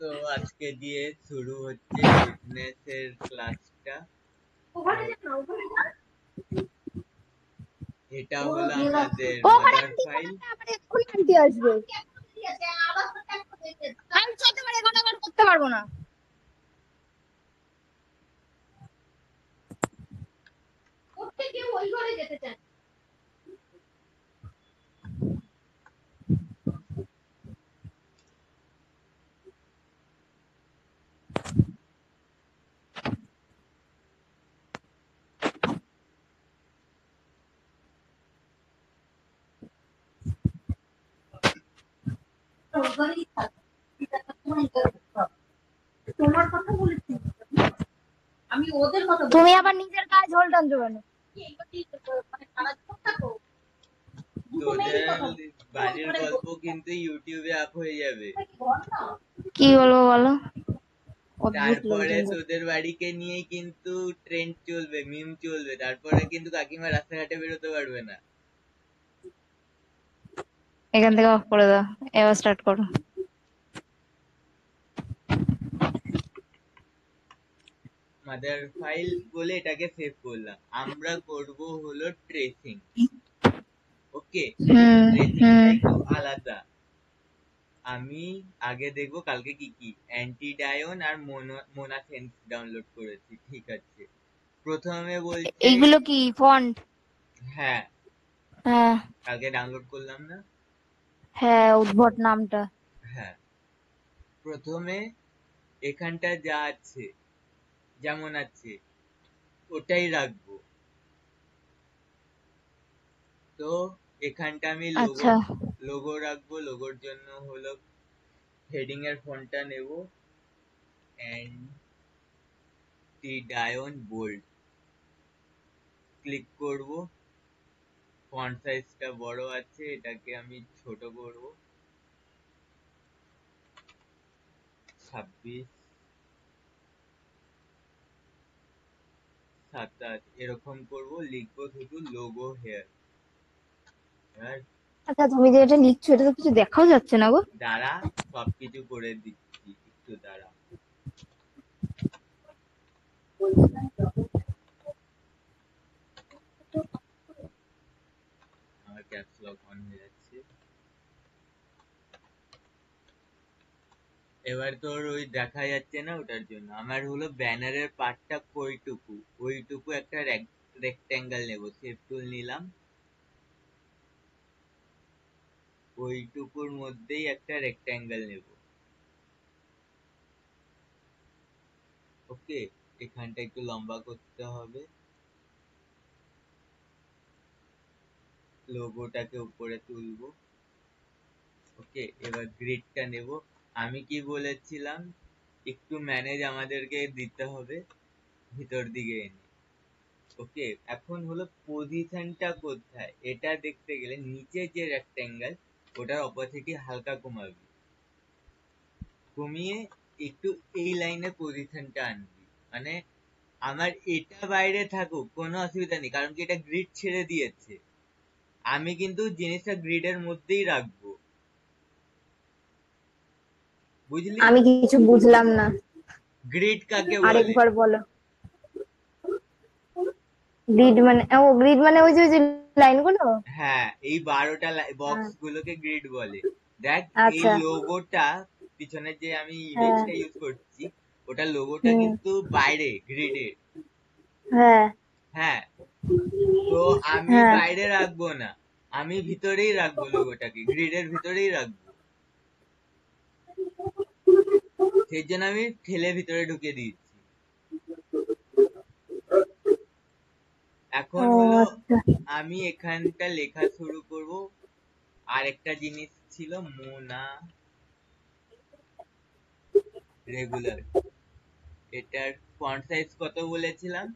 তো আজকে দিয়ে শুরু হচ্ছে ফিটনেসের ক্লাসটা। এটা হলো আমাদের মাদার ফাইল। করতে পারবো না। কেউ ওই ঘরে যেতে চায়। তোমার কথা বলেছি আমি, ওদের কথা। তুমি আবার নিজের কাজ হোল্ড টানছো কেন? তোদের বাড়ির গল্প কিন্তু ইউটিউবে আপ হয়ে যাবে। কি বলবো বলো? তারপরে তোদের বাড়িকে নিয়ে কিন্তু ট্রেন্ড চলবে, মিম চলবে, তারপরে কিন্তু কাকিমা রাস্তাঘাটে বেরোতে পারবে না। এখান থেকে অফ করে দাও, এবার স্টার্ট করো। মাদার ফাইল বলে এটাকে সেভ করলাম। আমরা করব হলো ট্রেসিং। ওকে, ট্রেসিংটা একটু আলাদা। আমি আগে দেখবো কালকে কি কি অ্যান্টিডায়ন আর মোনাসেন্স ডাউনলোড করেছি। ঠিক আছে, প্রথমে বলছে এইগুলো কি ফন্ট? হ্যাঁ, হ্যাঁ কালকে ডাউনলোড করলাম না। হ্যাঁ, উদ্ভট নামটা। হ্যাঁ, প্রথমে এখানটা যা আছে যেমন আছে ওটাই রাখবো। তো এখানটা আমি লোগো রাখবো। লোগোর জন্য হলো হেডিং এর ফন্টটা নেব, অ্যান্টিডায়ন বোল্ড ক্লিক করব। ফন্ট সাইজটা বড় আছে, এটাকে আমি ছোট করব, 26, 27 এরকম করব। লিখবো শুধু লোগো হেয়ার। আচ্ছা, তুমি যে এটা লিখছো এটা তো কিছু দেখাও যাচ্ছে না গো। দাঁড়া, সবকিছু করে দিচ্ছি, একটু দাঁড়া। আমার ক্যাপস লক অন হয়ে যাচ্ছে। এবার তোর ওই দেখা যাচ্ছে না, ওটার জন্য আমার হলো ব্যানারের পার্টটা ওইটুকু একটা রেক্ট্যাঙ্গেল নেব। শেপ টুল নিলাম, ওইটুকুর মধ্যেই একটা রেক্ট্যাঙ্গেল নেব। ওকে, এখানটা একটু লম্বা করতে হবে। লোগোটাকে উপরে তুলবো। ওকে, এবার গ্রিডটা নেব। আমি কি বলেছিলাম, একটু ম্যানেজ আমাদেরকে দিতে হবে ভিতর দিকে এনে। ওকে, এখন হলো পজিশনটা কোথায় এটা দেখতে গেলে নিচে যে রেক্ট্যাঙ্গেল ওটার অপোজিটে হালকা কমাবি, কমিয়ে একটু এই লাইনে পজিশনটা আনবি। মানে আমার এটা বাইরে থাকুক কোনো অসুবিধা নেই, কারণ কি এটা গ্রিড ছেড়ে দিয়েছে। আমি কিন্তু জিনিসটা গ্রিডের মধ্যেই রাখবো, বুঝলি? আমি কিছু বুঝলাম না। গ্রিড কাকে বলে? আরেকবার বলো। গ্রিড মানে গ্রিড মানে ওই যে লাইনগুলো। হ্যাঁ, এই 12টা বক্স গুলোকে গ্রিড বলে। দেখ, এই আচ্ছা। লোগোটা পিছনে যে আমি ইমেজটা ইউজ করছি, ওটা লোগোটা কিন্তু বাইরে গ্রিডের। হ্যাঁ হ্যাঁ, তো আমি বাইরে রাখবো না, আমি ভিতরেই রাখবো, লোগোটাকে গ্রিডের ভিতরেই রাখবো। সেই জন্য আমি ঠেলে ভিতরে ঢুকিয়ে দিয়েছি। এখন হলো আমি এখানটা লেখা শুরু করব। আরেকটা জিনিস ছিল মোনা রেগুলার, এটার ফন্ট সাইজ কত বলেছিলাম?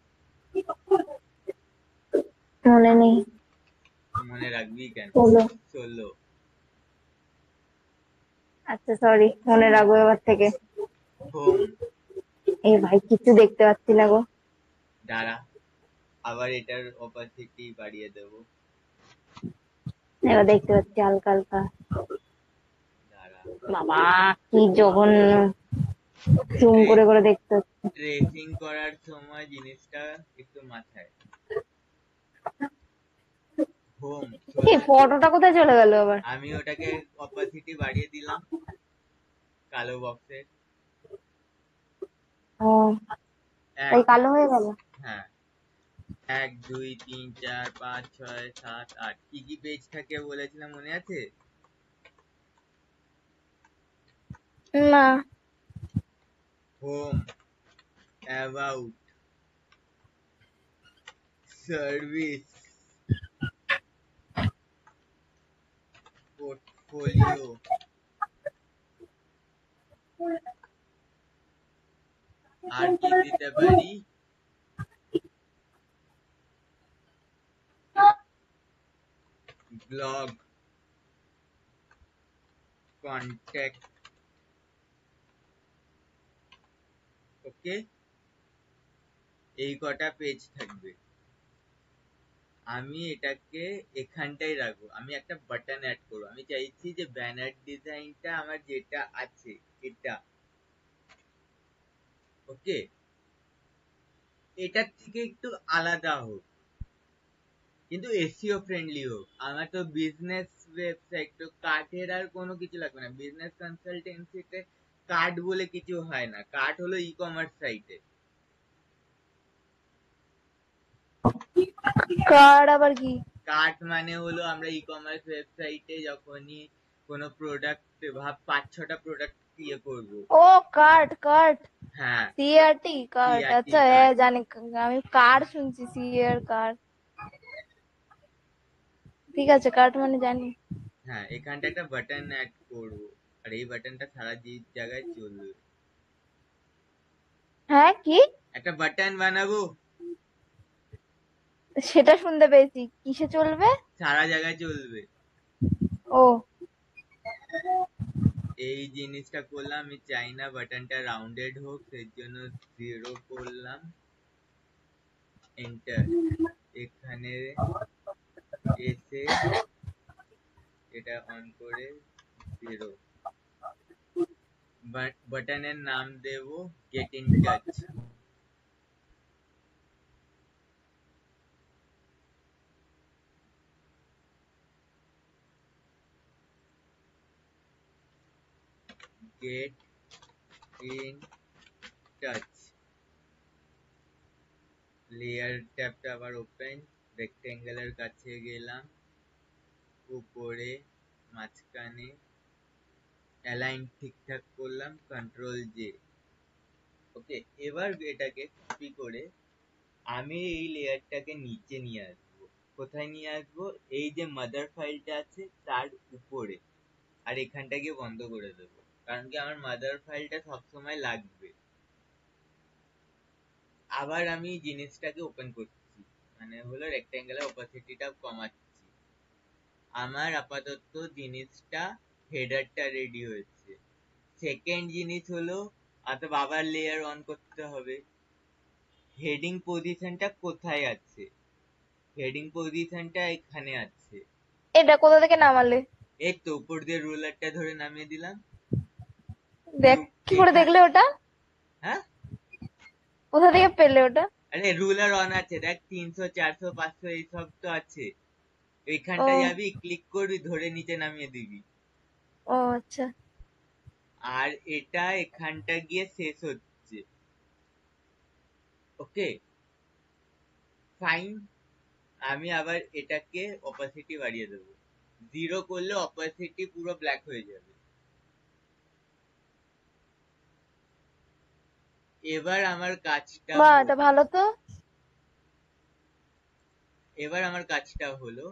মনে নেই। মনে রাখবি কেন? 16। আচ্ছা সরি, মনে রাখবো এবার থেকে। হোম। এই ভাই কিছু দেখতে পাচ্ছি না গো। দাঁড়া, আবার এটার অপাসিটি বাড়িয়ে দেব। এবার দেখতে পাচ্ছি হালকা হালকা। দাঁড়া, বাবা কি জঘন্য। জুম করে করে দেখতে হচ্ছে। ট্রেসিং করার সময় জিনিসটা একটু মাথায়। হোম এই ফটোটা কোথায় চলে গেল আবার? আমি ওটাকে অপাসিটি বাড়িয়ে দিলাম কালো বক্সের। ও তাই কালো হয়ে গেল। হ্যাঁ 1 2 3 4 5 6 7 8 কি কি পেজ থাকে বলেছিলাম মনে আছে? না। হোম, অ্যাবাউট, সার্ভিস, পোর্টফোলিও, আর কি দিতে পারি? Blog, contact. ওকে, এই কটা পেজ থাকবে। আমি এটাকে এখানটাই রাখবো। আমি একটা বাটন অ্যাড করবো। আমি চাইছি যে ব্যানার ডিজাইনটা আমার যেটা আছে এটা, ওকে, এটার থেকে একটু আলাদা হোক, কিন্তু এসইও ফ্রেন্ডলি হোক। আমার তো বিজনেস ওয়েবসাইট, তো কার্টের আর কোনো কিছু লাগবে না। বিজনেস কনসালটেন্সিতে কার্ট বলে কিছু হয় না, কার্ট হলো ই কমার্স সাইটে। কার্ড আবার কি? কার্ট মানে হলো আমরা ই কমার্স ওয়েবসাইটে যখনই কোনো প্রোডাক্ট ভাব 5-6টা প্রোডাক্ট ইয়ে করবো। ও কার্ড কার্ড, হ্যাঁ সিআরটি কার্ড, সিআরটি আচ্ছা হ্যাঁ কার্ট। জানি। আমি কার্ড শুনছি, সিআর কার্ড। ঠিক আছে, কার্ড মানে জানি। হ্যাঁ এখানটা একটা বাটন অ্যাড করবো, আর এই বাটনটা সারা জায়গায় চলবে। হ্যাঁ কি? একটা বাটন বানাবো, সেটা শুনতে পেয়েছি, কিসে চলবে? সারা জায়গায় চলবে। ও এই জিনিসটা করলাম। আমি চাই না বাটনটা রাউন্ডেড হোক, সেই জন্য 0 করলাম, এন্টার। এখানে এসে এটা অন করে 0। বাটনের নাম দেব get in touch. Get in touch. Layer ট্যাবটা আবার ওপেন, রেক্টেঙ্গেলের কাছে গেলাম, উপরে মাঝখানে অ্যালাইন ঠিকঠাক করলাম, কন্ট্রোল জে। ওকে, এবার এটাকে কপি করে আমি এই লেয়ারটাকে নিচে নিয়ে আসবো। কোথায় নিয়ে আসবো? এই যে মাদার ফাইলটা আছে তার উপরে, আর এখানটাকে বন্ধ করে দেবো, কারণ কি আমার মাদার ফাইলটা সবসময় লাগবে। আবার আমি জিনিসটাকে ওপেন করছি, মানে হলো রেক্টেঙ্গেলের অপাসিটিটা কমাচ্ছি। আমার আপাতত জিনিসটা হেডারটা রেডি হয়েছে। সেকেন্ড জিনিস হলো আবার লেয়ার অন করতে হবে। হেডিং পজিশনটা কোথায় আছে? হেডিং পজিশনটা এখানে আছে। এটা কোথা থেকে নামালে? এই তো উপর দিয়ে রুলারটা ধরে নামিয়ে দিলাম। দেখ কি করে দেখলে ওটা? হ্যাঁ কোথা থেকে পেলে ওটা? আরে রুলার অন আছে, দেখ 300 400 500 এইসব তো আছে। ও এইখানটা যাবি, ক্লিক করবি, ধরে নিচে নামিয়ে দিবি। ও আচ্ছা। আর এটা এখানটা গিয়ে শেষ হচ্ছে। Okay fine. আমি আবার এটাকে অপাসিটি বাড়িয়ে দেবো। 0 করলে অপাসিটি পুরো ব্ল্যাক হয়ে যাবে। এবার আমার কাজটা বাহ, এটা ভালো তো। এবার আমার কাজটা হলো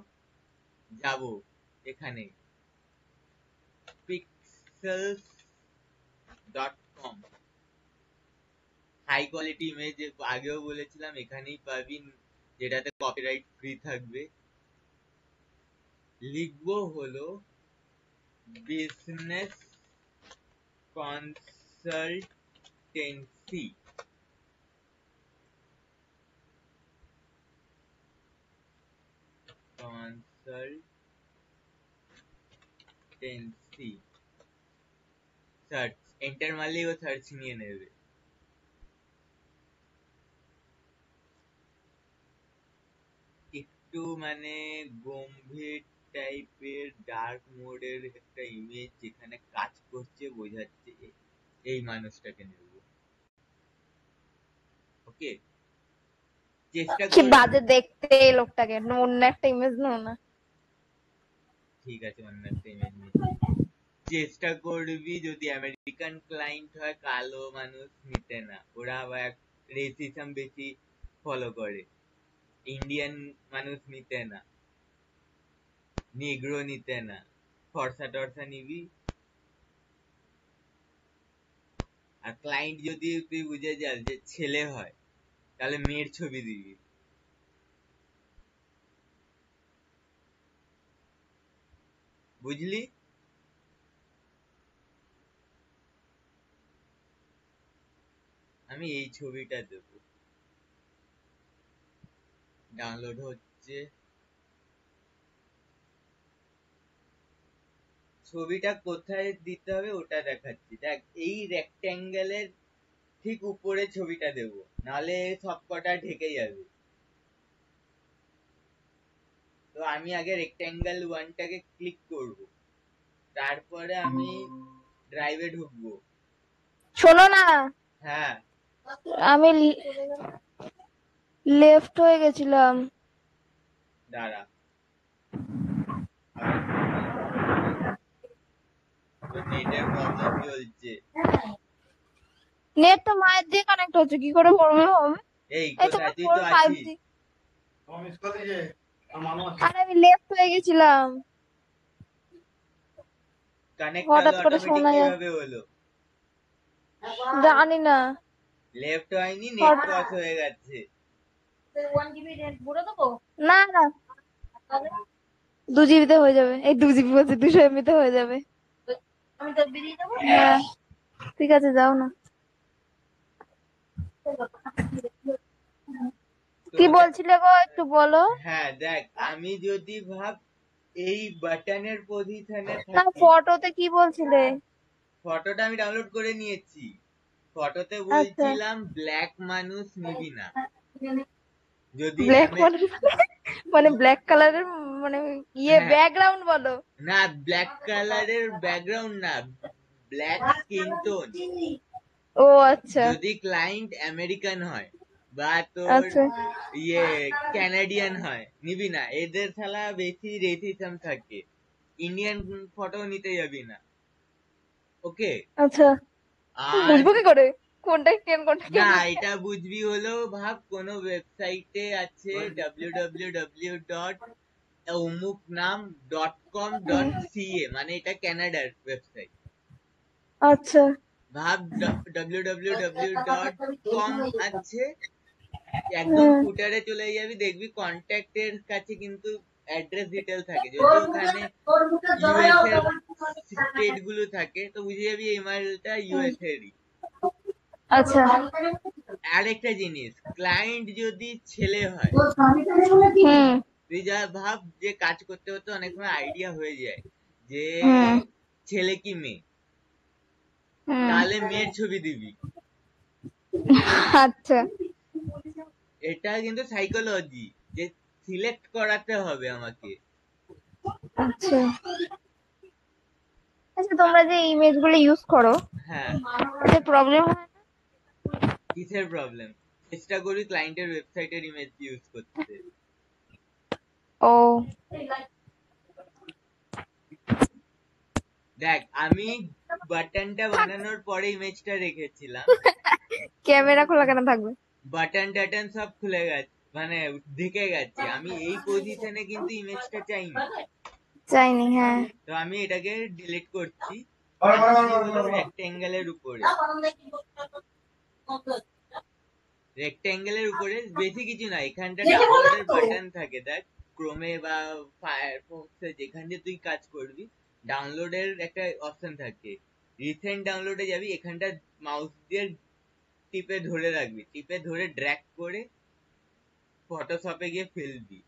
যাব এখানে pixels.com, হাই কোয়ালিটি ইমেজ আগেও বলেছিলাম এখানেই পাবি, যেটাতে কপিরাইট ফ্রি থাকবে। লিখবো হলো business consultancy, consultancy search enter মারলেই ও সার্চ নিয়ে নেবে। একটু মানে গম্ভীর টাইপের ডার্ক মোডের একটা ইমেজ যেখানে কাজ করছে বোঝাচ্ছে এই মানুষটাকে নেব। ওকে, চেষ্টা কি কর। বাজে দেখতে এই লোকটাকে, অন্য একটা ইমেজ নাও না। ঠিক আছে, অন্য একটা ইমেজ নিচ্ছি। চেষ্টা করবি যদি আমেরিকান ক্লায়েন্ট হয় কালো মানুষ নিতে না, ওরা আবার রেসিজম বেশি ফলো করে। ইন্ডিয়ান মানুষ নিতে না, নিগ্রো নিতে না, ফর্সা টর্সা নিবি। আর ক্লায়েন্ট যদি তুই বুঝে যাস যে ছেলে হয় তাহলে মেয়ের ছবি দিবি। বুঝলি? আমি এই ছবিটা দেব। ডাউনলোড হচ্ছে। ছবিটা কোথায় দিতে হবে ওটা দেখাচ্ছি। দেখ, এই রেক্ট্যাঙ্গেলের ঠিক উপরে ছবিটা দেব, নাহলে সব কটা ঢেকে যাবে। তো আমি আগে রেক্ট্যাঙ্গেল ওয়ানটাকে ক্লিক করব, তারপরে আমি ড্রাইভে ঢুকবো। শোনো না, হ্যাঁ, আমি লেফট হয়ে গেছিলাম। দাঁড়া, আবার ঢুকি। তো নেটের প্রবলেম চলছে। নেট তো মায়ের দিয়ে কানেক্ট হচ্ছে, কি করে প্রবলেম হবে? এই এই তো কোথায়? তুই ফোর তো ফাইভ আছিস। জি। আরে আমি লেফট হয়ে গেছিলাম, কানেক্ট হলো হঠাৎ করে অটোমেটিক শোনা যায়, কিভাবে হলো? জানি না। লেফট হয়নি, নেট ক্রস হয়ে গেছে। না না, 2 GB তে হয়ে যাবে। এই 2 GB বলছি, 200 MB তে হয়ে যাবে। হ্যাঁ ঠিক আছে, যাও না। তো কি বলছিলে গো, একটু বলো। হ্যাঁ দেখ, আমি যদি ভাব এই বাটনের পজিশনে না, থাকি। ফটোতে কি বলছিলে? ফটোটা আমি ডাউনলোড করে নিয়েছি। ফটোতে আচ্ছা, বলছিলাম ব্ল্যাক মানুষ নিবি না। যদি ব্ল্যাক মানে ব্ল্যাক কালারের, মানে হ্যাঁ, ব্যাকগ্রাউন্ড বলো। না ব্ল্যাক কালারের ব্যাকগ্রাউন্ড না, ব্ল্যাক স্কিন টোন। ও আচ্ছা যদি ক্লায়েন্ট আমেরিকান হয় বা তোর আচ্ছা ক্যানাডিয়ান হয় নিবি না, এদের শালা বেশি রেসিজম থাকে। ইন্ডিয়ান ফটো নিতে যাবি না। ওকে। আচ্ছা, আর বুঝবো কি করে কোনটা ইন্ডিয়ান কোনটা না, ক্যানাডিয়ান? এটা বুঝবি হলো ভাব কোন ওয়েবসাইটে আছে www. অমুক নাম .com.ca, মানে এটা কানাডার ওয়েবসাইট। আচ্ছা ভাব www.com আছে, একদম হুম, ফুটারে চলে যাবি, দেখবি কন্ট্যাক্ট এর কাছে কিন্তু অ্যাড্রেস ডিটেল থাকে। যদি ওখানে ইউএস এর স্টেট গুলো থাকে তো বুঝে যাবি এই মাইলটা ইউএস এরই। আচ্ছা আরেকটা জিনিস, ক্লায়েন্ট যদি ছেলে হয়, হুম তুই যা ভাব যে কাজ করতে করতে অনেক সময় আইডিয়া হয়ে যায় যে হুম ছেলে কি মেয়ে, হুম তাহলে মেয়ের ছবি দিবি। আচ্ছা এটা কিন্তু সাইকোলজি, যে সিলেক্ট করাতে হবে আমাকে। আচ্ছা আচ্ছা, তোমরা যে ইমেজ গুলো ইউজ করো, হ্যাঁ, এতে প্রবলেম হয় না? কিসের প্রবলেম? চেষ্টা করি ক্লায়েন্টের ওয়েবসাইটের ইমেজ ইউজ করতে। ও দেখ, আমি বাটনটা বানানোর পরে ইমেজটা রেখেছিলাম, ক্যামেরা খোলা কেন থাকবে? বাটন টাটন সব খুলে গেছে, মানে ঢেকে গেছে। আমি এই পজিশনে কিন্তু ইমেজটা চাইনি। চাইনি, হ্যাঁ। তো আমি এটাকে ডিলিট করছি। আসছি হলো রেক্টেঙ্গেলের উপরে। রেক্টেঙ্গেলের উপরে বেশি কিছু না, এখানটা ডাউনলোডের বাটন থাকে। দেখ, ক্রোমে বা ফায়ারফক্সে যেখান দিয়ে তুই কাজ করবি, ডাউনলোডের একটা অপশন থাকে। রিসেন্ট ডাউনলোডে যাবি, এখানটা মাউস দিয়ে টিপে ধরে রাখবি, টিপে ধরে ড্র্যাগ করে ফটোশপে গিয়ে ফেলবি।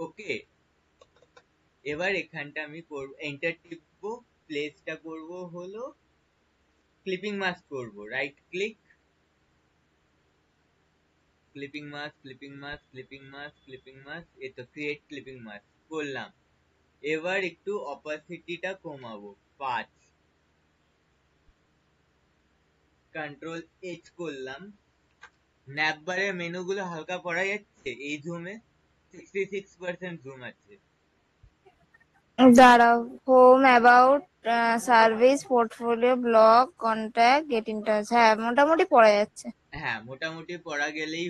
ওকে, এবার এখানটা আমি করব, এন্টার টিপবো, প্লেসটা করব হলো ক্লিপিং মাস্ক করব, right click, clipping mask, clipping mask, clipping mask, clipping mask, এই তো ক্রিয়েট ক্লিপিং মাস্ক করলাম। এবার একটু অপাসিটিটা কমাবো 5, কন্ট্রোল এইচ করলাম। ন্যাপবারের মেনুগুলো হালকা পড়া যাচ্ছে এই জুমে, 66% জুম আছে। দাঁড়াও, home, about, service, portfolio, blog, contact, gate in touch. হ্যাঁ, মোটামুটি পড়া যাচ্ছে। হ্যাঁ, মোটামুটি পড়া গেলেই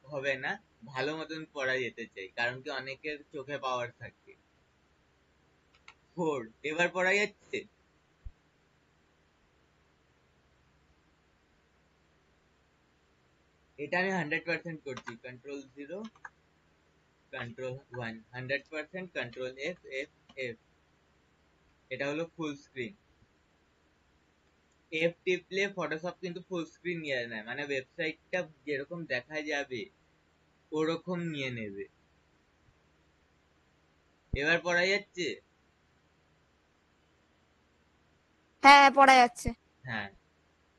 হবে না, ভালো মতন পড়া যেতে চাই, কারণ কি অনেকের চোখে পাওয়ার থাকে। 4, এবার পড়া যাচ্ছে। এটা আমি 100% করছি, control 0, control 1, 100%, control F F F, এটা হলো ফুল স্ক্রিন। এফ টিপলে ফটোশপ কিন্তু ফুল স্ক্রিন নিয়ে নেয়, মানে ওয়েবসাইটটা যেরকম দেখা যাবে ওরকম নিয়ে নেবে। এবার পড়া যাচ্ছে। হ্যাঁ, পড়া যাচ্ছে। হ্যাঁ,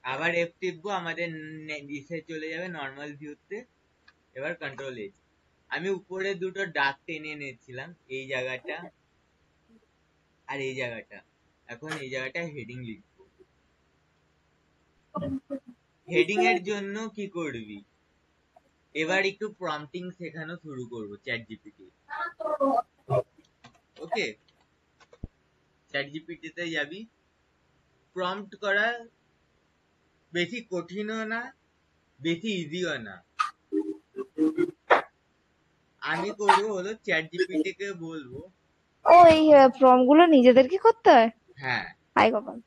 আবার এফ টিপবো, আমাদের নিচে চলে যাবে নর্মাল ভিউতে। এবার কন্ট্রোল এইচ। আমি উপরে দুটো ডাক টেনে নিয়েছিলাম, এই জায়গাটা আর এই জায়গাটা। এখন এই জায়গাটা হেডিং লিখবো। হেডিং এর জন্য কি করবি, এবার একটু প্রম্পটিং শেখানো শুরু করবো চ্যাট জিপিটি। ওকে, চ্যাট জিপিটি তে যাবি, প্রম্পট করা বেশি কঠিনও না বেশি ইজিও না। আমি করবো হলো চ্যাট জিপিটি কে বলবো, ও, এই ফর্ম গুলো নিজেদেরকে করতে হয়? হ্যাঁ, হাই কপাল।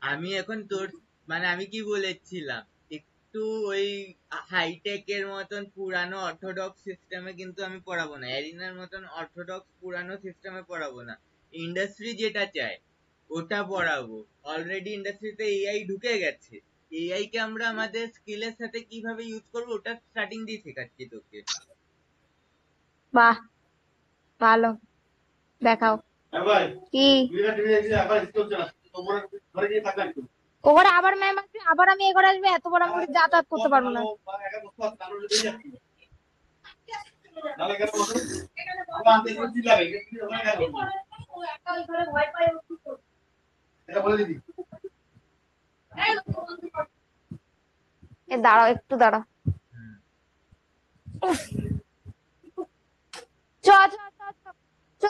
আমি এখন তোর, মানে আমি কি বলেছিলাম, একটু ওই হাইটেক এর মতন পুরানো অর্থোডক্স সিস্টেমে কিন্তু আমি পড়াবো না, অ্যারিনার মতন অর্থোডক্স পুরানো সিস্টেমে পড়াবো না। ইন্ডাস্ট্রি যেটা চায় ওটা পড়াবো। অলরেডি ইন্ডাস্ট্রিতে এআই ঢুকে গেছে, এআই কে আমরা আমাদের স্কিলের সাথে কিভাবে ইউজ করবো ওটা স্টার্টিং দিয়ে শেখাচ্ছি তোকে। বাহ, ভালো, দেখাও কি। ওখানে আবার ম্যাম আসবে, আবার আমি এ করে আসবে, এত বড় আমি যাতায়াত করতে পারবো না। দাঁড়াও, একটু দাঁড়াও। চ চ চ চ চ।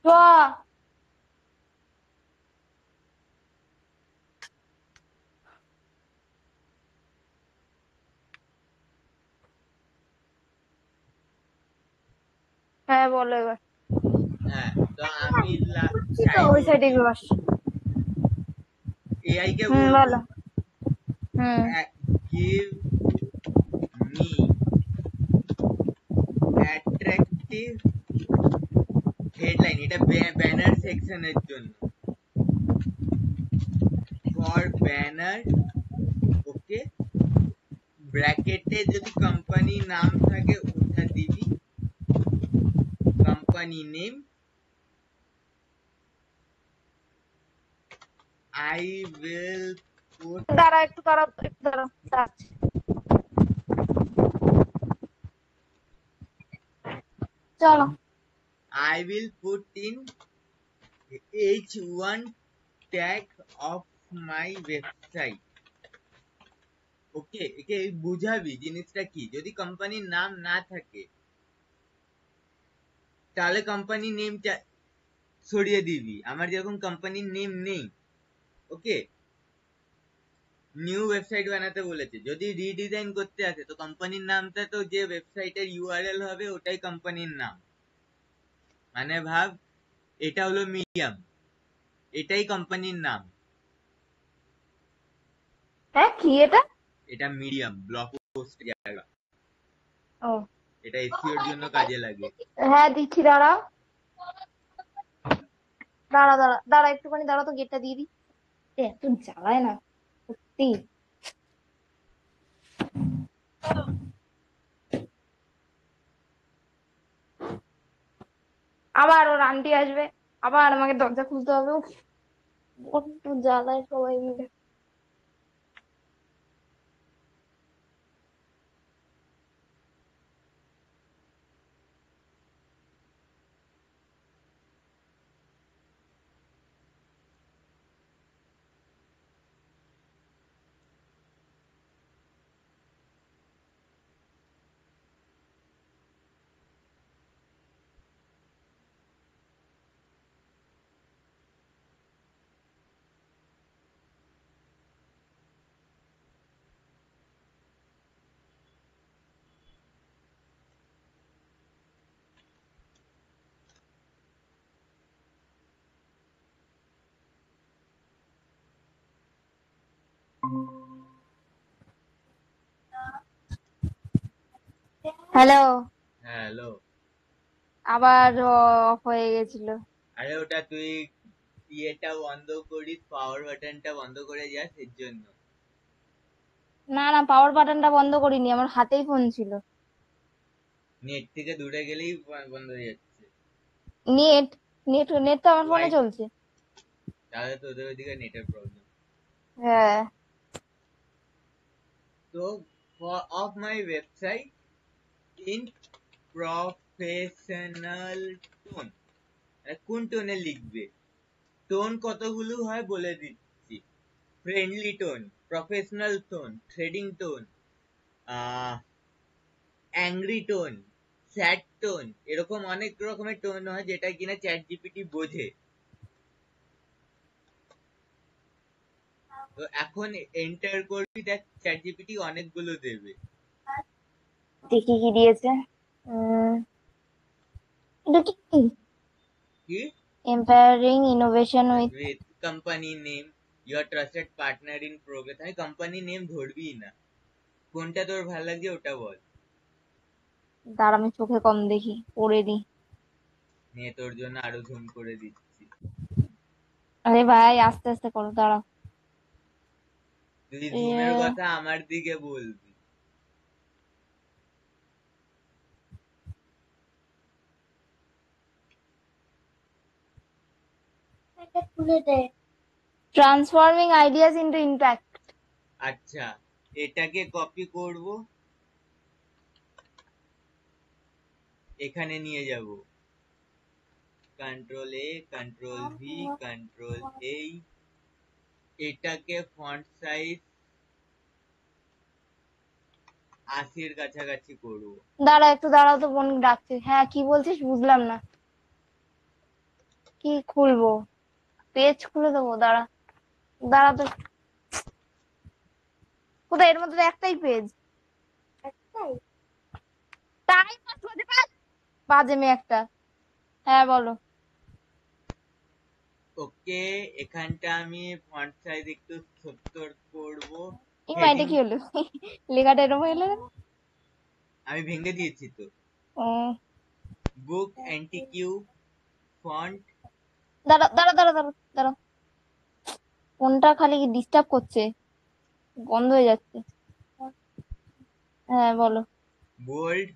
চ। হ্যাঁ, বলো এবার। হ্যাঁ, তো আমি ওই সাইডে বস। এআই কে বলবো, বলো। give me attractive headline, এটা ব্যানার সেকশনের জন্য, ফর ব্যানার। ওকে, ব্র্যাকেটে যদি কোম্পানি নাম থাকে ওটা দিবি, company name. I will put, দাঁড়াও, একটু দাঁড়াও, একটু দাঁড়াও। চলো। I will put in H1 tag of my website. ওকে, একে বুঝাবি জিনিসটা কি। যদি কোম্পানির নাম না থাকে তাহলে কোম্পানি নেম সরিয়ে দিবি, আমার যেরকম কোম্পানির নেম নেই। ওকে, নিউ ওয়েবসাইট বানাতে বলেছে, যদি রিডিজাইন করতে আসে তো কোম্পানির নামটা তো যে ওয়েবসাইটের ইউআরএল হবে ওটাই কোম্পানির নাম। মানে ভাব, এটা হলো মিডিয়াম, এটাই কোম্পানির নাম। হ্যাঁ, কি এটা? এটা মিডিয়াম, ব্লগ পোস্ট জায়গা, ও, এটা এসইও এর জন্য কাজে লাগে। হ্যাঁ দিচ্ছি, দাঁড়াও দাঁড়া দাঁড়া দাঁড়া, একটুখানি দাঁড়া তো, গেটটা দিয়ে দিই। এত জ্বালায় না সত্যি। আবার ওর আন্টি আসবে, আবার আমাকে দরজা খুলতে হবে। উফ, বড্ড জ্বালায় সবাই মিলে। হ্যালো। হ্যালো। আবার অফ হয়ে গেছিল। আরে ওটা তুই ইয়েটা বন্ধ করিস, পাওয়ার বাটনটা বন্ধ করে যাস এর জন্য। না না, পাওয়ার বাটনটা বন্ধ করিনি, আমার হাতেই ফোন ছিল। নেট থেকে দূরে গেলেই বন্ধ হয়ে যাচ্ছে। নেট নেট নেট তো আমার ফোনে ওয়াই চলছে। তাহলে তোদের ওইদিকে নেটের প্রবলেম। হ্যাঁ। তো of my website in professional tone, কোন টোনে লিখবে, টোন কতগুলো হয় বলে দিচ্ছি। Friendly tone, professional tone, threading tone, angry tone, sad tone, এরকম অনেক রকমের টোন হয় যেটা কিনা চ্যাট জিপিটি বোঝে। তো এখন এন্টার করবি, দেখ চ্যাট জিপিটি অনেকগুলো দেবে। দেখি কি দিয়েছে। এটা কি? কি? Empowering innovation with. with company name, your trusted partner in progress। আমি কোম্পানি নেম ধরবি না, কোনটা তোর ভালো লাগছে ওটা বল। দাঁড়া, আমি চোখে কম দেখি, পড়ে নি। নিয়ে তোর জন্য আরো জুম করে দিচ্ছি। আরে ভাই, আস্তে আস্তে করো, দাঁড়া। তুই জুমের কথা আমার দিকে বলবি। Transforming ideas into impact. আচ্ছা, এটাকে কপি করব, এখানে নিয়ে যাব, কন্ট্রোল এ, কন্ট্রোল ভি, কন্ট্রোল এই, এটাকে ফন্ট সাইজ 80 কাছাকাছি করব। দাঁড়া একটু, দাঁড়াও তো, বোন ডাকছে। হ্যাঁ, কি বলছিস বুঝলাম না। কি খুলবো? পেজ খুলে দেবো, দাঁড়া। দাঁড়া তো। কোথায়? এর মধ্যে তো একটাই পেজ। তাই বাজে মেয়ে একটা। হ্যাঁ বলো। ওকে, এখানটা আমি ফন্ট সাইজ একটু 70 করব। এটা হেডিং কি হলো? লেখাটা এরকম হলো না? আমি ভেঙে দিয়েছি তো। ও, বুক এন্টিকিউ ফন্ট। দাঁড়া দাঁড়া দাঁড়া দাঁড়া দাঁড়া। ফোনটা খালি ডিস্টার্ব করছে, বন্ধ হয়ে যাচ্ছে। হ্যাঁ বলো। বোল্ড,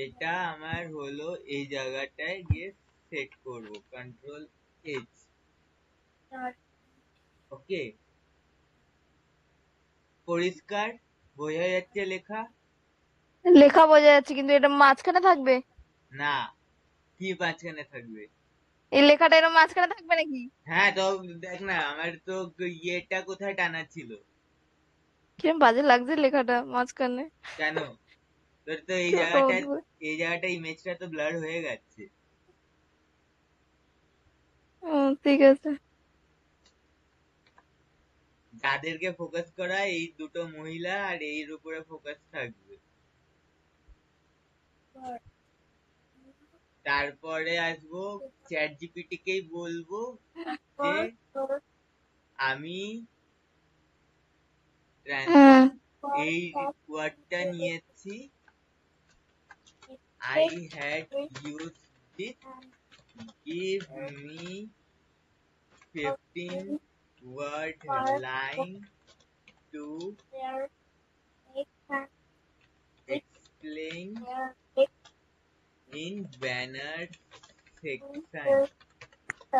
এটা আমার হলো এই জায়গাটায় গিয়ে সেট করব, কন্ট্রোল এইচ। ওকে, পরিষ্কার বোঝা যাচ্ছে লেখা? লেখা বোঝা যাচ্ছে, কিন্তু এটা মাঝখানে থাকবে? না, কি মাঝখানে থাকবে? এই লেখাটা এরকম মাঝখানে থাকবে নাকি? হ্যাঁ তো দেখ না, আমার তো ইয়েটা কোথায় টানা ছিল। কিরম বাজে লাগছে লেখাটা মাঝখানে। কেন? তোর তো এই ছোট জায়গাটা, অদ্ভুত। এই জায়গাটা ইমেজটা তো ব্লার হয়ে গেছে। ঠিক আছে। যাদেরকে ফোকাস করা এই দুটো মহিলা, আর এর উপরে ফোকাস থাকবে। তারপরে আসবো চ্যাট জিপিটি কেই বলবো যে আমি এই ওয়ার্ডটা নিয়েছি, I had used it, give me 15 word line to explain in banner section.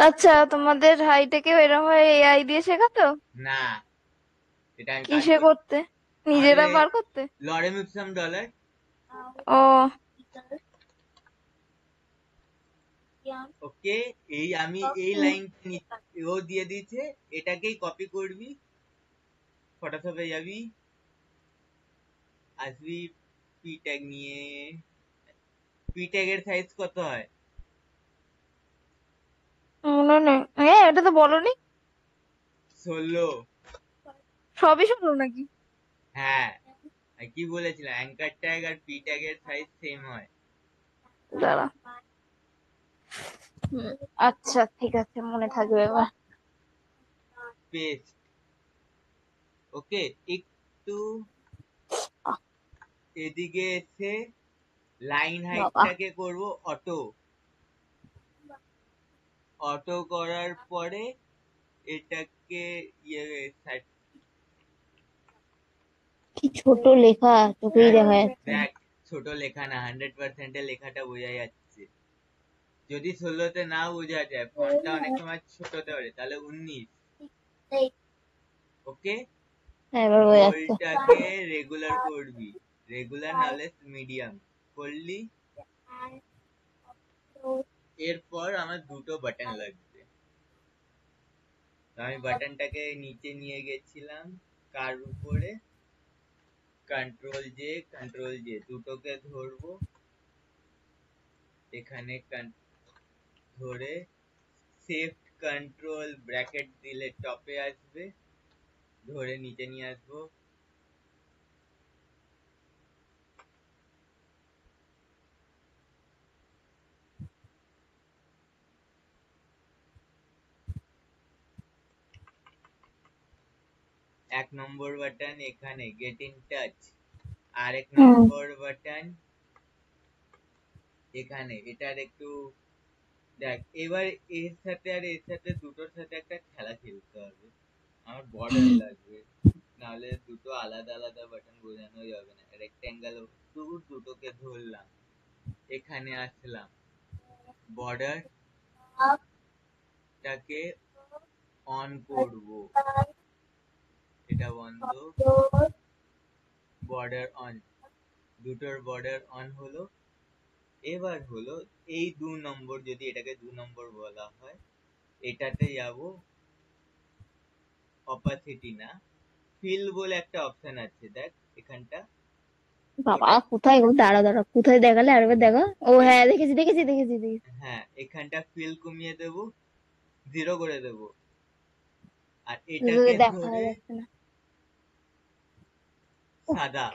আচ্ছা, তোমাদের হাইটেকে এরকম ভাবে এআই দিয়ে শেখাতো? না, এটা আমি কাজ কিসে করি করতে? নিজেরা আমাদের বার করতে? Lorem ipsum dolor. ও ওকে, এই আমি এই লাইনটা ও দিয়ে দিয়েছে, এটাকেই কপি করবি, ফটোশপে যাবি, আসবি পি ট্যাগ নিয়ে। পি ট্যাগের সাইজ কত হয়? মনে নেই। হ্যাঁ, এটা তো বলনি। 16। সবই শুনলো নাকি? হ্যাঁ, আর কি বলেছিলাম, অ্যাঙ্কার ট্যাগ আর পি ট্যাগের সাইজ সেম হয়। দাঁড়া। আচ্ছা, ঠিক আছে, মনে থাকবে এবার। পেস্ট। ওকে, একটু এদিকে এসে লাইন বাবা, হাইটটাকে করব অটো। অটো করার পরে এটাকে কি ছোট লেখা, চোখেই দেখা যাচ্ছে না। দেখ, ছোট লেখা না, 100% লেখাটা বোঝা যাচ্ছে। যদি 16তে না বোঝা যায়, ফন্টটা অনেক সময় ছোট হতে পারে, তাহলে 19। ওকে, হ্যাঁ, এবার বোঝা যাচ্ছে। বোল্ডটাকে রেগুলার করবি, রেগুলার নাহলে মিডিয়াম করলি। এরপর আমার দুটো বাটন লাগবে, আমি বাটনটাকে নিচে নিয়ে গেছিলাম, কার উপরে, কন্ট্রোল জে দুটোকে ধরবো, এখানে ধরে শিফট কন্ট্রোল ব্র্যাকেট দিলে টপে আসবে, ধরে নিচে নিয়ে আসবো। এক নম্বর বাটন এখানে গেট ইন টাচ, আর এক নম্বর বাটন এখানে। এটার একটু দেখ, এবার এর সাথে আর এর সাথে দুটোর সাথে একটা খেলা খেলতে হবে, আমার বর্ডার লাগবে, নাহলে দুটো আলাদা আলাদা বাটন বোঝানো যাবে না। রেক্ট্যাঙ্গেল দুটোকে ধরলাম, এখানে আসলাম, বর্ডার টাকে অন করব, এটা বন্ধ, বর্ডার অন, দুটোর বর্ডার অন হলো। এবার হলো এই 2 নম্বর, যদি এটাকে 2 নম্বর বলা হয়, এটাতে যাব, অপাসিটি না, ফিল বলে একটা অপশন আছে, দেখ এখানটা। বাবা, কোথায় গো? দাঁড়া দাঁড়া, কোথায় দেখালে আরেকবার দেখা। ও হ্যাঁ, দেখেছি দেখেছি দেখেছি দেখেছি। হ্যাঁ, এখানটা ফিল কমিয়ে দেব, 0 করে দেব, আর এটাকে দেখা ধরে যাচ্ছে না। সাদা।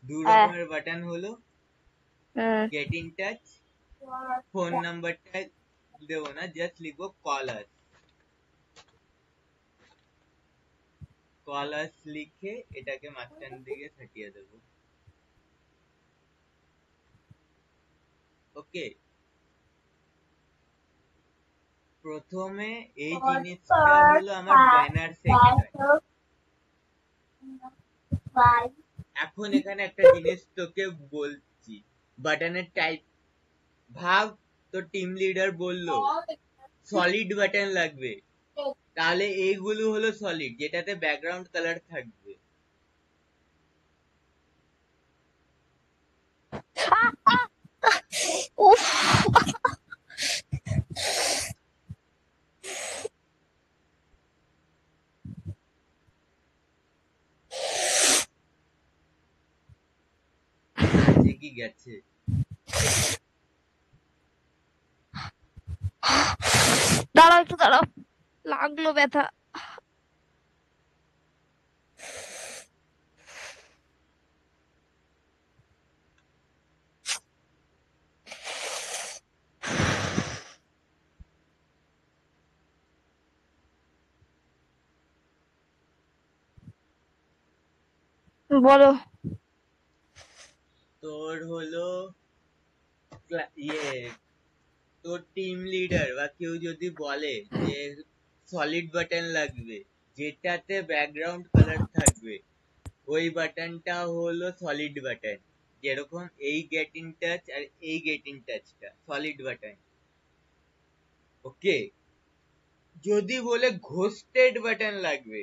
2 রকমের বাটন হলো, গেট ইন টাচ, ফোন নাম্বারটা দেবো না, জাস্ট লিখবো কলার, কলার্স লিখে এটাকে মাঝখান দিকে সাটিয়ে দেব। ওকে, প্রথমে এই জিনিসটা হলো আমার ব্যানার সেকশন। এখন এখানে একটা জিনিস তোকে বলছি, বাটনের টাইপ। ভাব তো টিম লিডার বললো সলিড বাটন লাগবে, তাহলে এইগুলো হলো সলিড, যেটাতে ব্যাকগ্রাউন্ড কালার থাকবে। উফ, গেছে কি গেছে? দাঁড়াও একটু দাঁড়াও, লাগলো ব্যথা। বলো। তোর হলো ইয়ে, তোর টিম লিডার বা কেউ যদি বলে যে সলিড বাটন লাগবে, যেটাতে ব্যাকগ্রাউন্ড কালার থাকবে, ওই বাটনটা হলো সলিড বাটন। যেরকম এই গেট ইন টাচ আর এই গেট ইন টাচটা সলিড বাটন। ওকে, যদি বলে ঘোস্টেড বাটন লাগবে,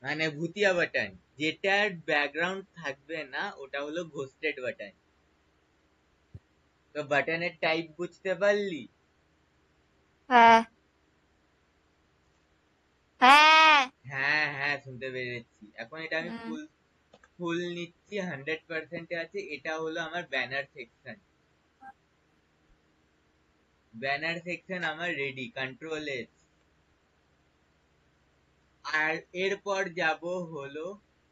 মানে ভুতিয়া বাটন, যেটার ব্যাকগ্রাউন্ড থাকবে না, ওটা হলো ঘোস্টেড বাটন। তো বাটনের টাইপ বুঝতে পারলি? হ্যাঁ হ্যাঁ হ্যাঁ হ্যাঁ শুনতে পেরেছি। এখন এটা আমি ফুল নিচ্ছি, 100% আছে। এটা হলো আমার ব্যানার সেকশন। ব্যানার সেকশন আমার রেডি, কন্ট্রোল এস। আর এরপর যাব হলো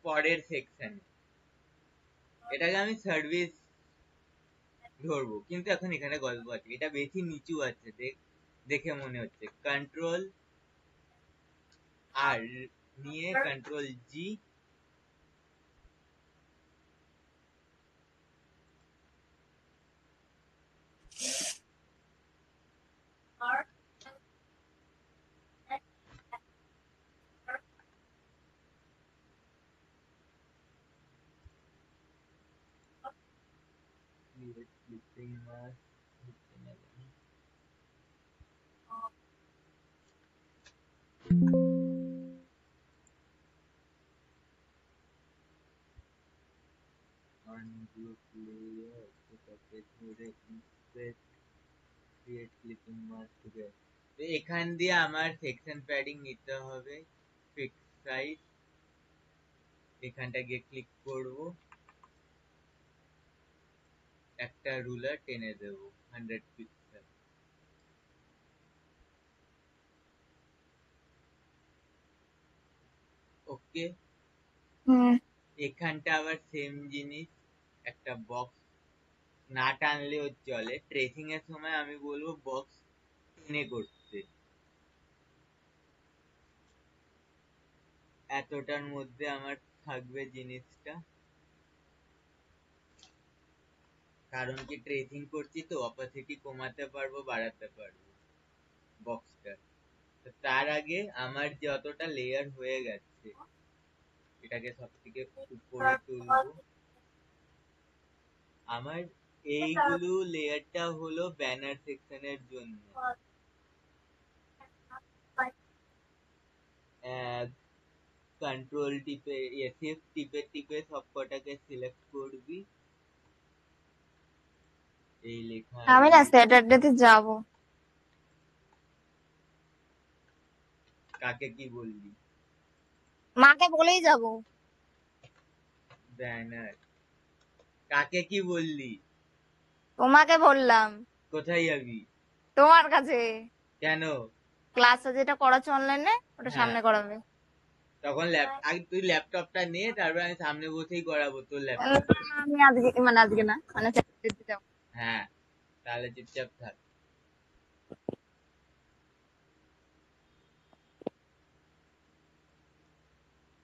পরের সেকশনে, এটাকে আমি সার্ভিস ধরবো, কিন্তু এখন এখানে গল্প আছে, এটা বেশি নিচু আছে, দেখে মনে হচ্ছে। কন্ট্রোল আর নিয়ে কন্ট্রোল জি, ক্লিপিং মাস্ক, ungroup layer, সেটাকে ধরে inspect, create clipping mask together. তো এখান দিয়ে আমার সেকশন প্যাডিং নিতে হবে, ফিক্স সাইজ, এখানটা গিয়ে ক্লিক করব, একটা রুলার টেনে দেব 100 পিক্সেল। ওকে, এখানটা আবার সেম জিনিস, একটা বক্স না টানলেও চলে, ট্রেসিং এর সময় আমি বলবো বক্স টেনে করতে। এতটার মধ্যে আমার থাকবে জিনিসটা, কারণ কি ট্রেসিং করছি তো অপাসিটি কমাতে পারবো, বাড়াতে পারবো বক্সটা। তার আগে আমার যতটা লেয়ার হয়ে গেছে, এটাকে সব থেকে উপরে তুলবো। আমার এইগুলো লেয়ারটা হলো ব্যানার সেকশনের জন্য। কন্ট্রোল টিপে, শিফট টিপে টিপে সব কটাকে সিলেক্ট করবি। এই লেখা আমি না স্যাটারডেতে যাব। কাকে কি বললি? মাকে বলেই যাব। ব্যানার কাকে কি বললি? তোমাকে বললাম। কোথায় যাবি? তোমার কাছে। কেন? ক্লাসে যেটা করাচ্ছে অনলাইনে, ওটা হ্যাঁ, সামনে করাবে। তখন আগে তুই ল্যাপটপটা নে, তারপর আমি সামনে বসেই করাবো তোর ল্যাপটপ। আমি আজকে, মানে আজকে না, মানে স্যাটারডেতে যাব। হ্যাঁ, তাহলে চুপচাপ থাক।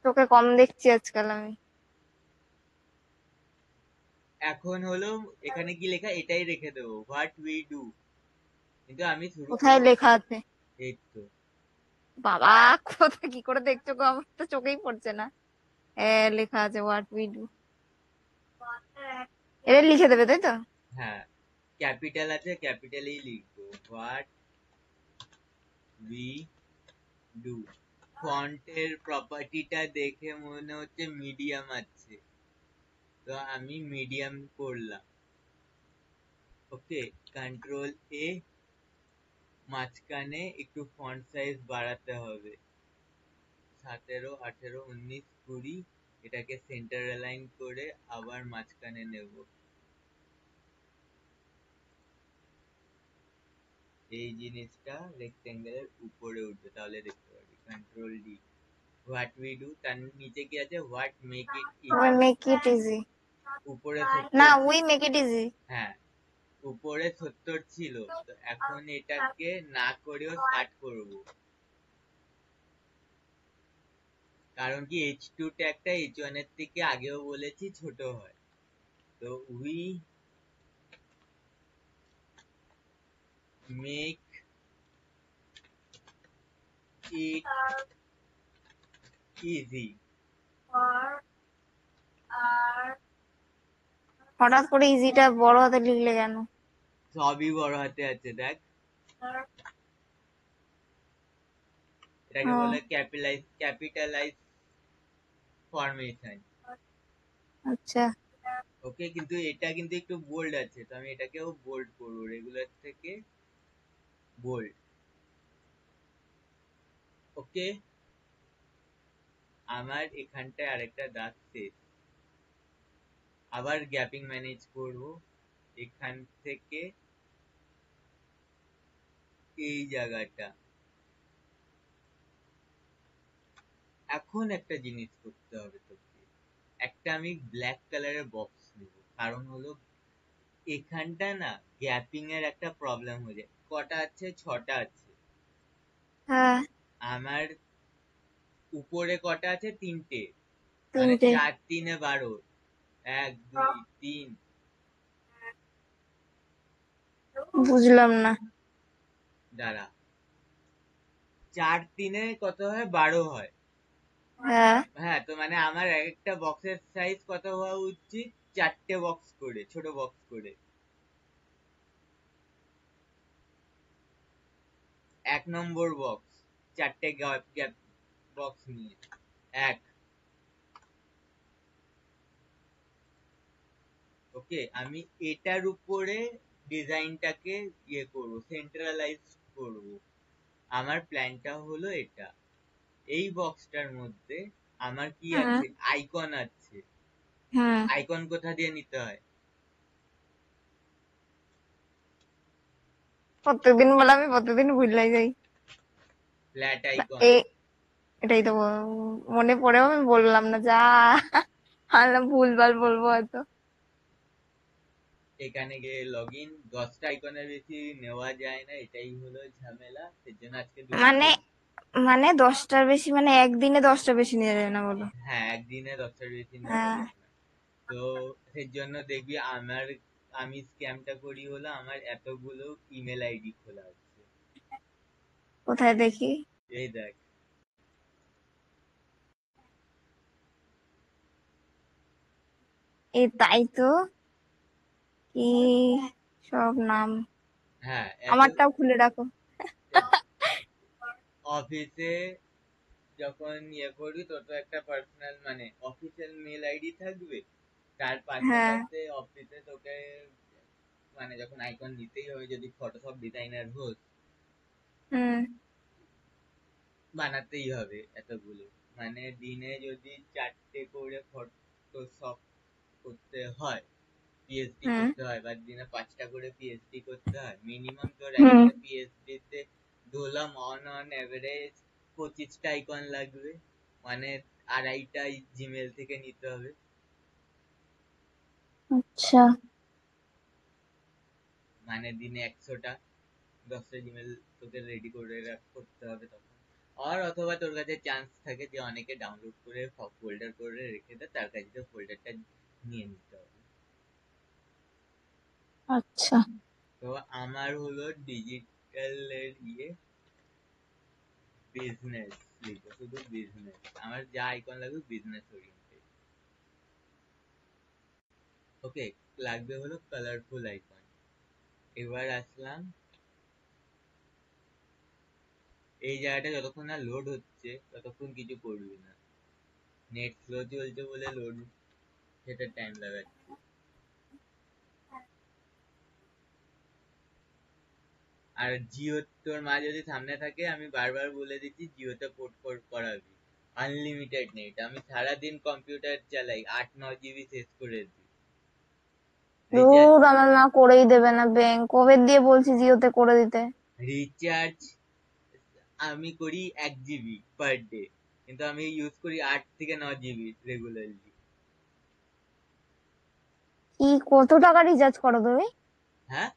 তোকে কম দেখছি আজকাল আমি। এখন হলো এখানে কি লেখা, এটাই রেখে দেবো, হোয়াট উই ডু। কিন্তু আমি শুরু কোথায় করবো, লেখা আছে? এই তো। বাবা, কোথায় কি করে দেখছো গো? আমার তো চোখেই পড়ছে না। লেখা আছে হোয়াট উই ডু। এটা লিখে দেবে, তাই তো? হ্যাঁ, ক্যাপিটাল আছে, ক্যাপিটালেই লিখবো, হোয়াট উই ডু। ফন্টের প্রপার্টিটা দেখে মনে হচ্ছে মিডিয়াম আছে, তো আমি মিডিয়াম করলাম। ওকে, কন্ট্রোল এ, মাঝখানে একটু ফন্ট সাইজ বাড়াতে হবে, 17, 18, 19, 20। এটাকে সেন্টার অ্যালাইন করে আবার মাঝখানে নেব। এই জিনিসটা রেক্টেঙ্গেলের উপরে উঠবে, তাহলে দেখতে পারবি। Control D, what we do, তার নিচে কি আছে, what make it we easy. Make it easy. উপরে না, 70, উই মেক ইট ইজি। হ্যাঁ উপরে 70 ছিল, তো এখন এটাকে না করেও 60 করব, কারণ কি H2 ট্যাগটা H1 এর থেকে আগেও বলেছি ছোট হয়। তো উই মেক ইট ইজি। হঠাৎ করে ইজিটা বড় হাতে লিখলে কেন? সবই বড় হাতে আছে, দেখ। এটাকে বলে ক্যাপিটালাইজ ফরমেশন। আচ্ছা ওকে, কিন্তু এটা কিন্তু একটু বোল্ড আছে, তো আমি এটাকেও বোল্ড করবো, রেগুলার থেকে বোল্ড। ওকে, আমার এখানটায় আরেকটা দাগ শেষ। আবার গ্যাপিং ম্যানেজ করব, এখান থেকে এই জায়গাটা। এখন একটা জিনিস করতে হবে তোকে, একটা আমি ব্ল্যাক কালারের বক্স নেব, কারণ হলো এখানটা না গ্যাপিং এর একটা প্রবলেম হয়ে যায়। কটা আছে? 6টা আছে। হ্যাঁ আমার উপরে কটা আছে? 3টে, মানে 3টে 4 3 12। 1 2 3, বুঝলাম না। দাঁড়া, 4 3 কত হয়? 12 হয়। হ্যাঁ হ্যাঁ, তো মানে আমার একটা বক্সের সাইজ কত হওয়া উচিত? 4টে বক্স করে, ছোট বক্স করে। 1 নম্বর বক্স 4টে গ্যাপ বক্স নিয়ে 1। ওকে, আমি এটার উপরে ডিজাইনটাকে ইয়ে করব, সেন্ট্রালাইজ করব। আমার প্ল্যানটা হলো এটা। এই বক্সটার মধ্যে আমার কি হ্যাঁ আছে? আইকন আছে। হ্যাঁ আইকন কোথা দিয়ে নিতে হয়? প্রত্যেকদিন বলে আমি প্রত্যেকদিন ভুলাই যাই। ফ্ল্যাট না, আইকন। এটাই তো মনে পড়েও আমি বললাম না, যা আল্লাহ ভুলভাল বলবো হয়তো। এখানে গিয়ে লগ ইন, 10টা আইকনের বেশি নেওয়া যায় না, এটাই হলো ঝামেলা। সেজন্য আজকে দুটো মানে মানে 10টার বেশি, মানে একদিনে 10টা বেশি নিয়ে যায় না বলো? হ্যাঁ, একদিনে 10টার বেশি নেওয়া হ্যাঁ যায় না। তো সেজন্য দেখবি আমি স্ক্যামটা করি হলো আমার এতগুলো ইমেল আইডি খোলা আছে। কোথায় দেখি? এই দেখ, এই তাই তো, কি সব নাম! হ্যাঁ, আমারটাও খুলে রাখো। অফিসে যখন ইয়ে করবি তোর তো একটা পার্সোনাল মানে অফিসিয়াল মেল আইডি থাকবে, তার হ্যাঁ পাশাপাশি অফিসে তোকে মানে যখন আইকন দিতেই হবে, যদি ফটোশপ ডিজাইনার হোস হুম বানাতেই হবে এতগুলো। মানে দিনে যদি 4টে করে ফটোশপ করতে হয়, পিএইচডি হুম করতে হয়, বা দিনে 5টা করে পিএইচডি করতে হয়, মিনিমাম তোর এক হুম একটা পিএইচডি তে ধরলাম অন এভারেজ 25টা আইকন লাগবে। মানে 2.5টা জিমেল থেকে নিতে হবে। আচ্ছা মানে দিনে 100টা, 10টা জিমেল তোকে রেডি করে করতে হবে তখন। আর অথবা তোর কাছে চান্স থাকে যে অনেকে ডাউনলোড করে ফোল্ডার করে রেখে দেয়, তার কাছে ফোল্ডারটা নিয়ে নিতে হবে। আচ্ছা তো আমার হলো ডিজিটাল এর বিজনেস লিখো, শুধু বিজনেস। আমার যা আইকন লাগবে বিজনেস ওরিয়েন্টেড। ওকে, লাগবে হলো কালারফুল আইকন। এবার আসলাম এই জায়গাটা, যতক্ষণ না লোড হচ্ছে ততক্ষণ কিছু করবি না। নেট স্লো চলছে বলে লোড সেটা টাইম লাগাচ্ছে। আর জিও, তোর মা যদি সামনে থাকে, আমি বারবার বলে দিচ্ছি জিওতে পোর্ট করাবি। আনলিমিটেড নেট, আমি সারাদিন কম্পিউটার চালাই, 8 9 জিবি শেষ করে দিই। রিচার্জ দূর, আমার মা করেই দেবে না ব্যাংক, কবে দিয়ে বলছি জিওতে করে দিতে। রিচার্জ আমি করি 1 জিবি পার ডে, কিন্তু আমি ইউজ করি 8 থেকে 9 জিবি রেগুলারলি। কি, কত টাকা রিচার্জ করো তুমি? হ্যাঁ,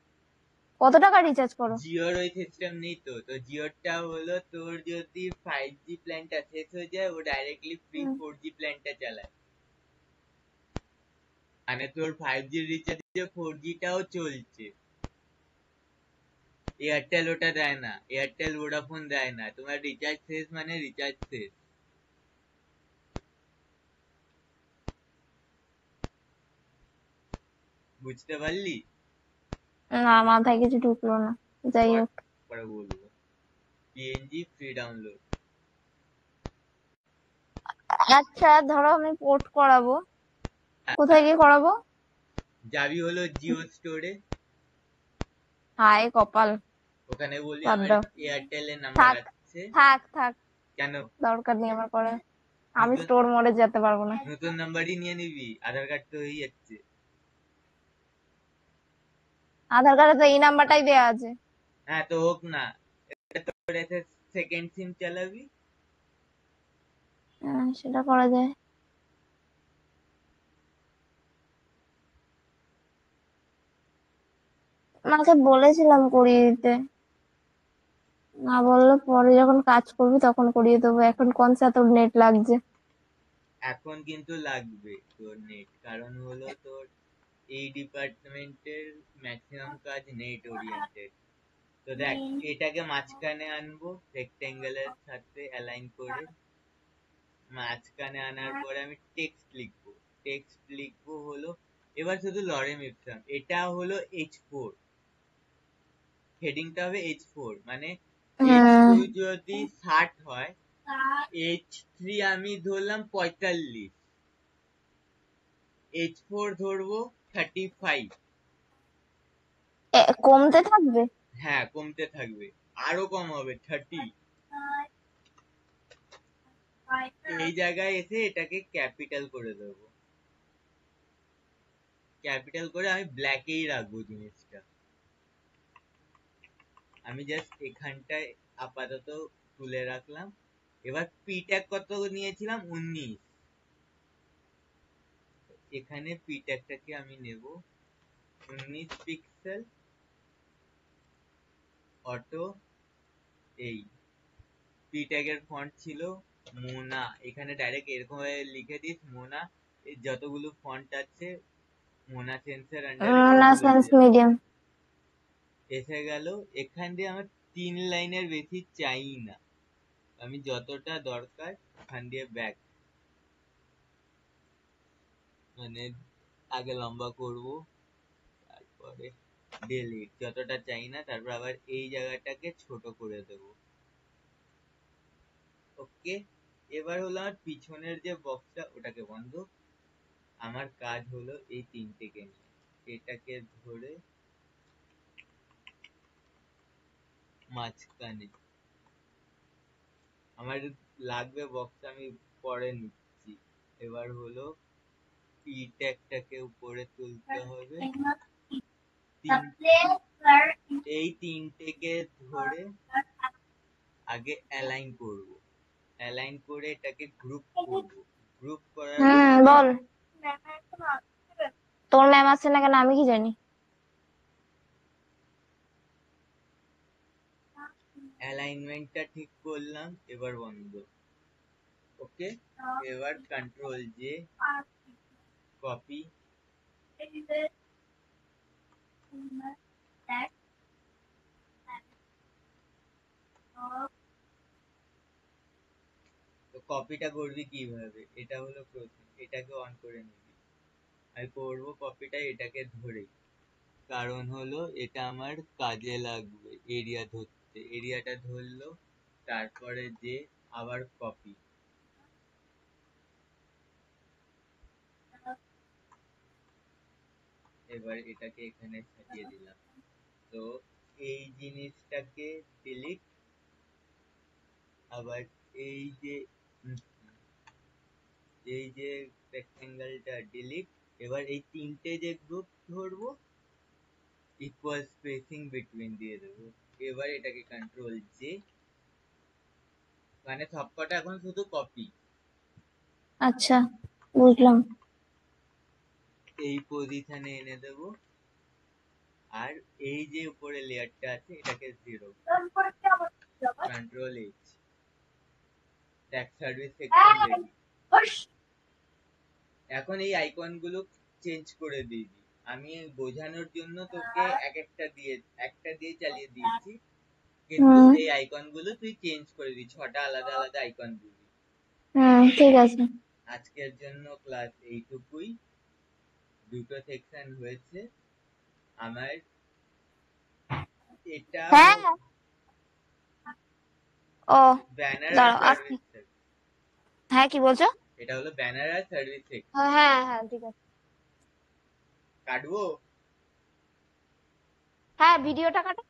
কত টাকা রিচার্জ করো? জিওর ওই সিস্টেম নেই তো। তো জিওরটা হলো তোর যদি 5G প্ল্যানটা শেষ হয়ে যায়, ও ডাইরেক্টলি ফ্রি হুম, 4G প্ল্যানটা চালায়। মানে তোর 5G রিচার্জে 4Gটাও চলছে। এয়ারটেল ওটা দেয় না, এয়ারটেল ভোডাফোন দেয় না। তোমার রিচার্জ শেষ মানে রিচার্জ শেষ। বুঝতে পারলি? না, মাথায় কিছু ঢুকলো না। যাই হোক, পরে বলবো। PNG free download. আচ্ছা ধরো আমি পোর্ট করাবো, কোথায় গিয়ে করাবো? যাবি হলো জিও স্টোরে, হায় কপাল, ওখানে বলি বাদ আমার দাও, এয়ারটেল এর নাম্বার থাক আছে। থাক থাক, কেন? দরকার নেই আমার করার। আমি নতুন স্টোর মোডে যেতে পারবো না। নতুন নাম্বারই নিয়ে নিবি, আধার কার্ড তো হয়ে যাচ্ছে। আধার কার্ডে তো এই নাম্বারটাই দেয়া আছে। হ্যাঁ তো হোক না, এটা তোর এতে সেকেন্ড সিম চালাবি। সেটা করা যায়। মাকে বলেছিলাম করিয়ে দিতে, না বললো পরে যখন কাজ করবি তখন করিয়ে দেবো, এখন কোন সা তোর নেট লাগছে। এখন কিন্তু লাগবে তোর নেট, কারণ হলো তোর এই ডিপার্টমেন্টের ম্যাক্সিমাম কাজ নেট ওরিয়েন্টেড। তো দেখ, এটাকে মাঝখানে আনবো রেক্টেঙ্গেলের সাথে অ্যালাইন করে। মাঝখানে আনার পরে আমি টেক্সট লিখবো হলো, এবার শুধু লরেম ইপসাম, এটা হলো H4, হেডিংটা হবে H4, মানে H2 যদি 60 হয়, H3 আমি ধরলাম 45, H4 ধরবো 35। কমতে থাকবে? হ্যাঁ কমতে থাকবে, আরো কম হবে 30। এই জায়গায় এসে এটাকে ক্যাপিটাল করে দেবো, ক্যাপিটাল করে আমি ব্ল্যাকেই রাখবো জিনিসটা। আমি জাস্ট এখানটায় আপাতত তুলে রাখলাম। এবার পি ট্যাগ কত নিয়েছিলাম, 19। এখানে পি ট্যাগটাকে আমি নেব 19 পিক্সেল অটো। এই পি ট্যাগের ফন্ট ছিল মোনা, এখানে ডাইরেক্ট এরকম ভাবে লিখে দিস মোনা। এই যতগুলো ফন্ট আছে মোনা সেন্সের আন্ডারে না, ওগুলো সেন্স মিডিয়াম এসে গেল। এখান দিয়ে আমার 3 লাইনের বেশি চাই না, আমি যতটা দরকার এখান দিয়ে ব্যাক, মানে আগে লম্বা করব, তারপরে ডিলিট, যতটা চাই না, তারপর আবার এই জায়গাটাকে ছোট করে দেব। ওকে, এবার হলো আমার পিছনের যে বক্সটা ওটাকে বন্ধ। আমার কাজ হলো এই তিনটেকে নিয়ে, এটাকে ধরে মাঝখানে আমার লাগবে বক্স, আমি পরে নিচ্ছি। এবার হলো পি ট্যাগটাকে উপরে তুলতে হবে, এই তিনটেকে ধরে আগে অ্যালাইন করব, অ্যালাইন করে এটাকে গ্রুপ করব। গ্রুপ করার পরে বল, তোর ম্যাম আছে না কেন আমি কি জানি? অ্যালাইনমেন্টটা ঠিক করলাম, এবার বন্ধ। ওকে, এবার কন্ট্রোল জে, কপি, তো কপিটা করবি কিভাবে, এটা হলো প্রশ্ন। এটাকে অন করে নিবি, আমি করবো কপিটা এটাকে ধরেই, কারণ হলো এটা আমার কাজে লাগবে এরিয়া ধরতে। এরিয়াটা ধরলো, তারপরে যে আবার কপি, এবার এটাকে এখানে সাজিয়ে দিলাম। তো এই জিনিসটাকে ডিলিট, আবার এই যে এই যে রেক্টেঙ্গেলটা ডিলিট। এবার এই তিনটে যে গ্রুপ ধরবো ইকুয়াল স্পেসিং বিটুইন দিয়ে দেবো। এবার এটাকে কন্ট্রোল জে, মানে সবকটা এখন শুধু কপি। আচ্ছা, বুঝলাম। এই পজিশনে এনে দেব, আর এই যে উপরে লেয়ারটা আছে এটাকে 0, control H, tag service section ready. এখন এই আইকন গুলো চেঞ্জ করে দিয়েছি, আমি বোঝানোর জন্য তোকে একটা দিয়ে চালিয়ে দিয়েছি, কিন্তু এই আইকন গুলো তুই চেঞ্জ করে দিস, 6টা আলাদা আলাদা আইকন দিবি। ঠিক আছে। আজকের জন্য ক্লাস এইটুকুই। দুটো সেকশন হয়েছে আমার। এটা হ্যাঁ ও ব্যানার আর দাঁড়াও আসছি। সার্ভিস। হ্যাঁ কি বলছো? এটা হলো ব্যানার আর সার্ভিস সেকশন। হ্যাঁ হ্যাঁ হ্যাঁ, ঠিক আছে। কাটবো? হ্যাঁ ভিডিওটা কাটো।